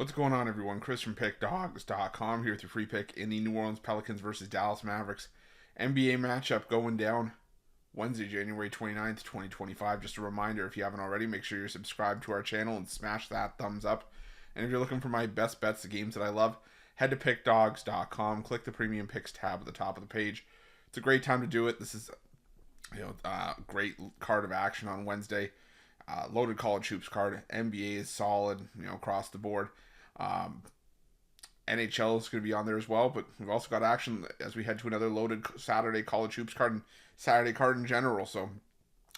What's going on, everyone? Chris from Pickdawgz.com here with your free pick in the New Orleans Pelicans versus Dallas Mavericks NBA matchup going down Wednesday, January 29th, 2025. Just a reminder, if you haven't already, make sure you're subscribed to our channel and smash that thumbs up. And if you're looking for my best bets, the games that I love, head to Pickdawgz.com, click the Premium Picks tab at the top of the page. It's a great time to do it. This is a great card of action on Wednesday. Loaded college hoops card. NBA is solid, across the board. NHL is going to be on there as well, but we've also got action as we head to another loaded Saturday college hoops card and Saturday card in general. So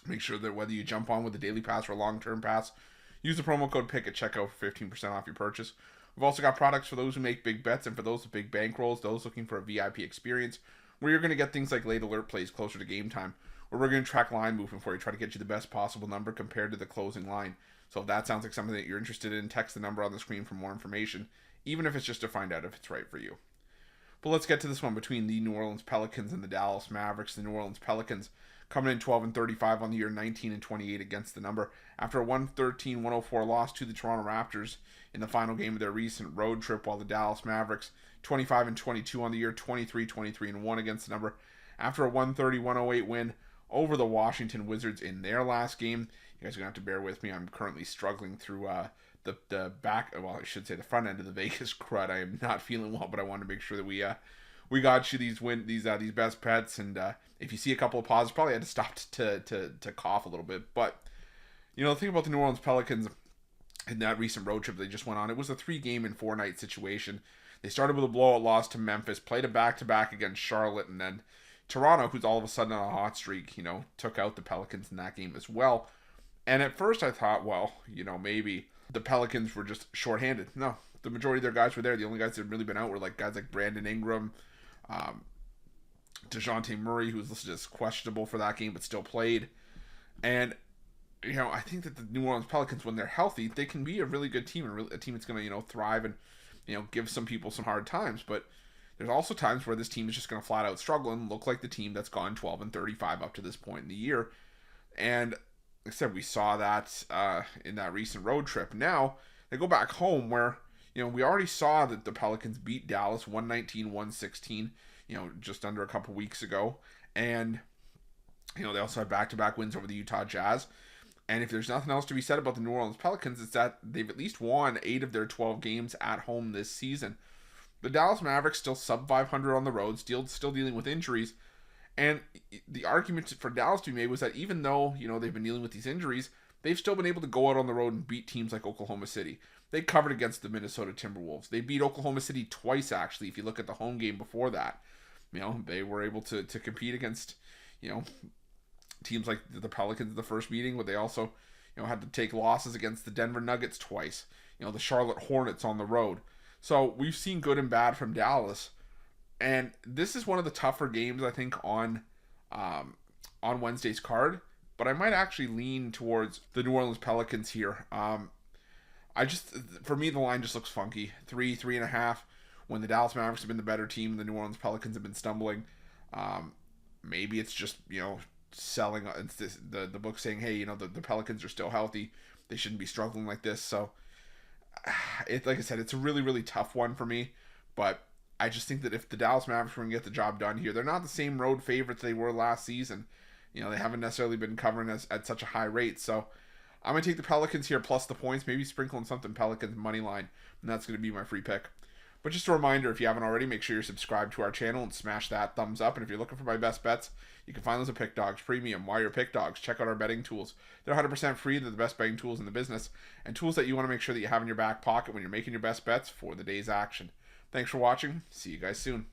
make sure that whether you jump on with a daily pass or a long-term pass, use the promo code PICK at checkout for 15% off your purchase. We've also got products for those who make big bets and for those with big bankrolls, those looking for a VIP experience, where you're going to get things like late alert plays closer to game time, where we're going to track line movement for you, try to get you the best possible number compared to the closing line. So if that sounds like something that you're interested in, text the number on the screen for more information, even if it's just to find out if it's right for you. But let's get to this one between the New Orleans Pelicans and the Dallas Mavericks. The New Orleans Pelicans coming in 12-35 on the year, 19-28 against the number, after a 113-104 loss to the Toronto Raptors in the final game of their recent road trip, while the Dallas Mavericks 25-22 on the year, 23-23-1 against the number, after a 130-108 win over the Washington Wizards in their last game. You guys are going to have to bear with me. I'm currently struggling through the back, well, I should say the front end of the Vegas crud. I am not feeling well, but I wanted to make sure that we got you these best bets. And if you see a couple of pauses, probably had to stop to cough a little bit. But the thing about the New Orleans Pelicans in that recent road trip they just went on, it was a 3-game and 4-night situation. They started with a blowout loss to Memphis, played a back-to-back against Charlotte, and then Toronto, who's all of a sudden on a hot streak, took out the Pelicans in that game as well. And at first I thought, well, maybe the Pelicans were just shorthanded. No, the majority of their guys were there. The only guys that had really been out were guys like Brandon Ingram, DeJounte Murray, who was listed as questionable for that game but still played. And, I think that the New Orleans Pelicans, when they're healthy, they can be a really good team, and a team that's going to, thrive and, give some people some hard times. But there's also times where this team is just going to flat out struggle and look like the team that's gone 12-35 up to this point in the year. And like I said, we saw that in that recent road trip. Now they go back home where, we already saw that the Pelicans beat Dallas 119-116, just under a couple weeks ago. And, they also had back-to-back wins over the Utah Jazz. And if there's nothing else to be said about the New Orleans Pelicans, it's that they've at least won 8 of their 12 games at home this season. The Dallas Mavericks still sub 500 on the road, still dealing with injuries. And the argument for Dallas to be made was that even though, they've been dealing with these injuries, they've still been able to go out on the road and beat teams like Oklahoma City. They covered against the Minnesota Timberwolves. They beat Oklahoma City twice, actually, if you look at the home game before that. They were able to compete against, teams like the Pelicans in the first meeting, but they also, had to take losses against the Denver Nuggets twice. The Charlotte Hornets on the road. So we've seen good and bad from Dallas. And this is one of the tougher games, I think, on Wednesday's card. But I might actually lean towards the New Orleans Pelicans here. For me, the line just looks funky. 3.5. When the Dallas Mavericks have been the better team, the New Orleans Pelicans have been stumbling. Maybe it's just, selling. It's the book saying, hey, the Pelicans are still healthy. They shouldn't be struggling like this. So, like I said, it's a really, really tough one for me. But I just think that if the Dallas Mavericks are going to get the job done here, they're not the same road favorites they were last season. They haven't necessarily been covering us at such a high rate. So I'm going to take the Pelicans here plus the points, maybe sprinkle in something Pelicans money line, and that's going to be my free pick. But just a reminder, if you haven't already, make sure you're subscribed to our channel and smash that thumbs up. And if you're looking for my best bets, you can find those at Pickdawgz Premium. While you're Pickdawgz, check out our betting tools. They're 100% free. They're the best betting tools in the business, and tools that you want to make sure that you have in your back pocket when you're making your best bets for the day's action. Thanks for watching. See you guys soon.